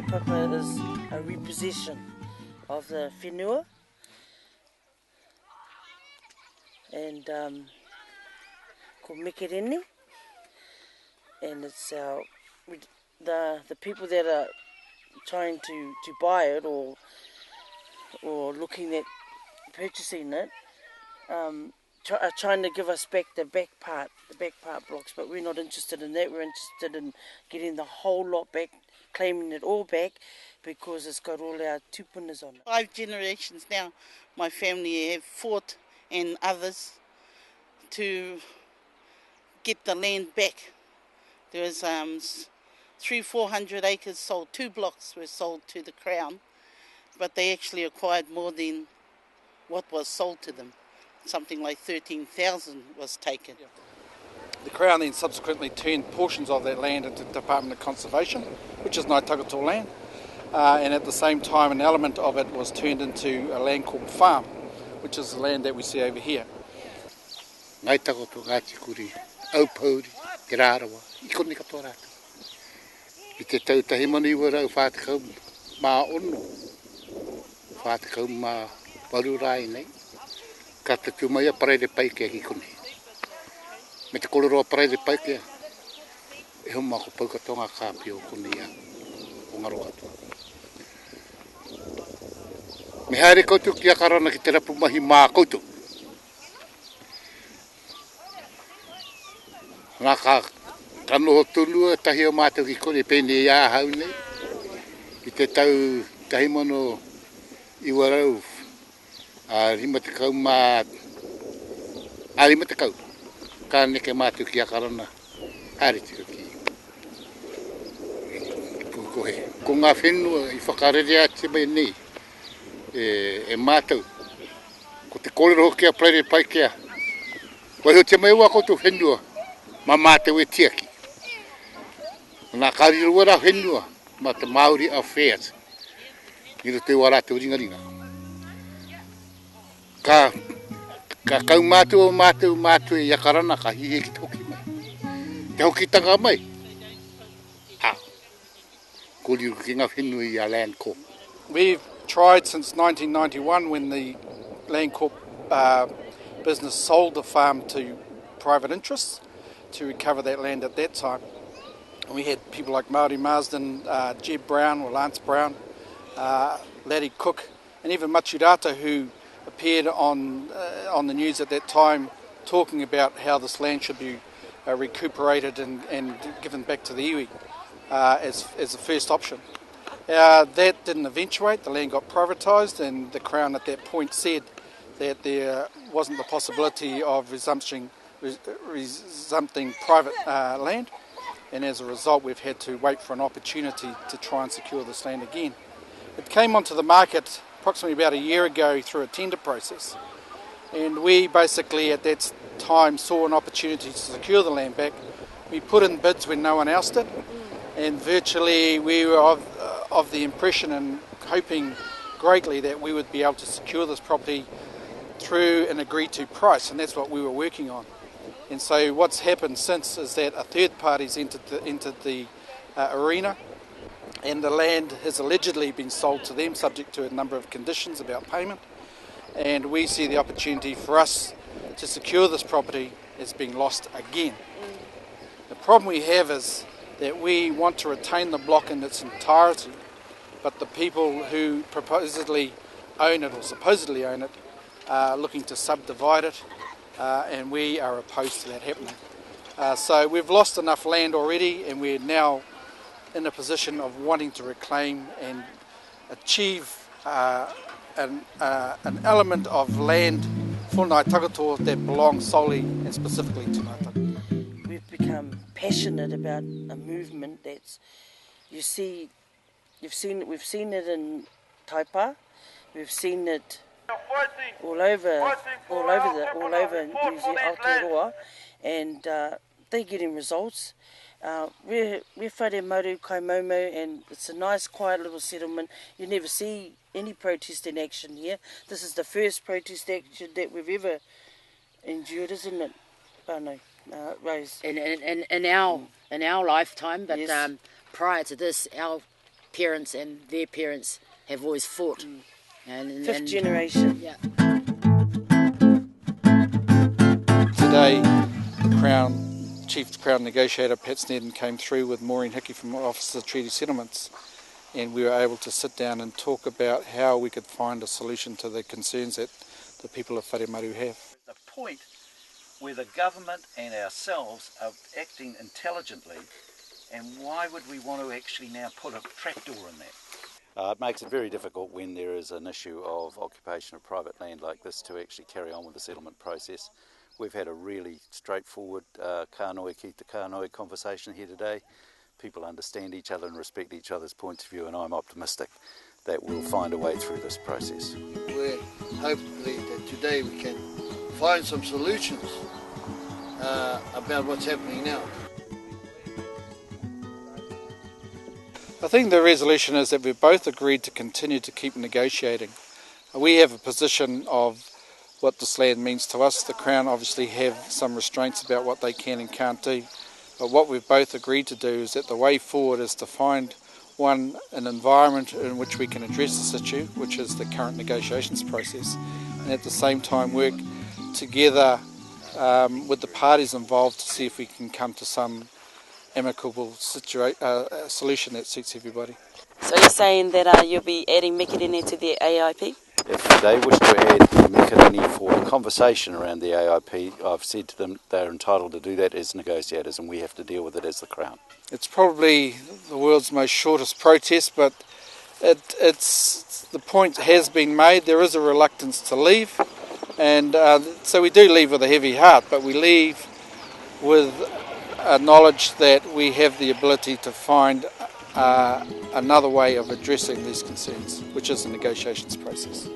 kaupapa is a repossession of the whenua, and called Mekerene, and it's the people that are trying to buy it or looking at purchasing it are trying to give us back the back part blocks, but we're not interested in that. We're interested in getting the whole lot back, claiming it all back, because it's got all our tupunas on it. 5 generations now, my family have fought, and others, to get the land back. There was 300-400 acres sold, 2 blocks were sold to the Crown, but they actually acquired more than what was sold to them. Something like 13,000 was taken. The Crown then subsequently turned portions of that land into the Department of Conservation, which is Ngāi Takoto land, and at the same time an element of it was turned into a land called farm, which is the land that we see over here. Ngāi Takoto, Ngāti Kuri, Aupauri, Te Rārawa, I kone katoa rātou. I te tautahi mani ua rau whātakau mā ono, whātakau mā warurai nei. Ka te tūmaia paraire paikea ki kone. Me te koloroa paraire paikea, e huma ko paukatonga kāpio kone ia o ngaro atua. Me haere koutou ki akarana ki te rapu mahi mā koutou. Ngā ka noho tūlua tahi o mātou ki kone pēne ia hau nei. I te tau tahi mono i warau. Rima te kau mā... rima te kau. Ka neke mātou ki akarana. Haere tika ki. Pukohe. Ko ngā whenua i whakarere ati mai nei. E mātou. Ko te kōrero hoki a praere paikea. Waiho te mai ua koutou whenua. Ma mātou e tiaki. Nā kārirua rā whenua. Ma te Māori Affairs. Niro te warātou ringaringa. Ka kau mātou e iakarana ka hihe ki te hoki mai. Te hoki tanga mai. Ko liru ki ngā whenua i a Land Corp. We've tried since 1991 when the Land Corp business sold the farm to private interests to recover that land at that time. And we had people like Māori Marsden, Jeb Brown or Lance Brown, Laddie Cook, and even Machurata, who appeared on the news at that time talking about how this land should be recuperated and given back to the iwi as the first option. That didn't eventuate. The land got privatised, and the Crown at that point said that there wasn't the possibility of resuming private land, and as a result we've had to wait for an opportunity to try and secure this land again. It came onto the market approximately about a year ago through a tender process, and we basically at that time saw an opportunity to secure the land back. We put in bids when no one else did, and virtually we were of the impression and hoping greatly that we would be able to secure this property through an agreed to price, and that's what we were working on. And so what's happened since is that a third party's entered the arena, and the land has allegedly been sold to them subject to a number of conditions about payment, and we see the opportunity for us to secure this property as being lost again. The problem we have is that we want to retain the block in its entirety, but the people who supposedly own it are looking to subdivide it, and we are opposed to that happening. So we've lost enough land already, and we're now in a position of wanting to reclaim and achieve an element of land for Ngāi Takoto that belongs solely and specifically to Ngāi Takoto. We've become passionate about a movement that's, we've seen it in Taipa, we've seen it all over New Zealand, Aotearoa, and they're getting results. We're whare mauru Kaimaumau, and it's a nice quiet little settlement. You never see any protest in action here. This is the first protest action that we've ever endured, isn't it, Pano, Rose? In our lifetime, but yes. prior to this, our parents and their parents have always fought. Fifth generation. Yeah. Today, the Chief Crown Negotiator Pat Snedden came through with Maureen Hickey from Office of Treaty Settlements, and we were able to sit down and talk about how we could find a solution to the concerns that the people of Wharemaru have. The point where the government and ourselves are acting intelligently, and why would we want to actually now put a trapdoor in that? It makes it very difficult when there is an issue of occupation of private land like this to actually carry on with the settlement process. We've had a really straightforward kānoi ki te kānoi conversation here today. People understand each other and respect each other's points of view, and I'm optimistic that we'll find a way through this process. We're hopefully that today we can find some solutions about what's happening now. I think the resolution is that we've both agreed to continue to keep negotiating. We have a position of what this land means to us. The Crown obviously have some restraints about what they can and can't do. But what we've both agreed to do is that the way forward is to find an environment in which we can address this issue, which is the current negotiations process, and at the same time work together with the parties involved to see if we can come to some amicable solution that suits everybody. So you're saying that you'll be adding Mekerene to the AIP? If they wish to add Mekerene for a conversation around the AIP, I've said to them they're entitled to do that as negotiators, and we have to deal with it as the Crown. It's probably the world's most shortest protest, but the point has been made. There is a reluctance to leave, and so we do leave with a heavy heart, but we leave with a knowledge that we have the ability to find another way of addressing these concerns, which is the negotiations process.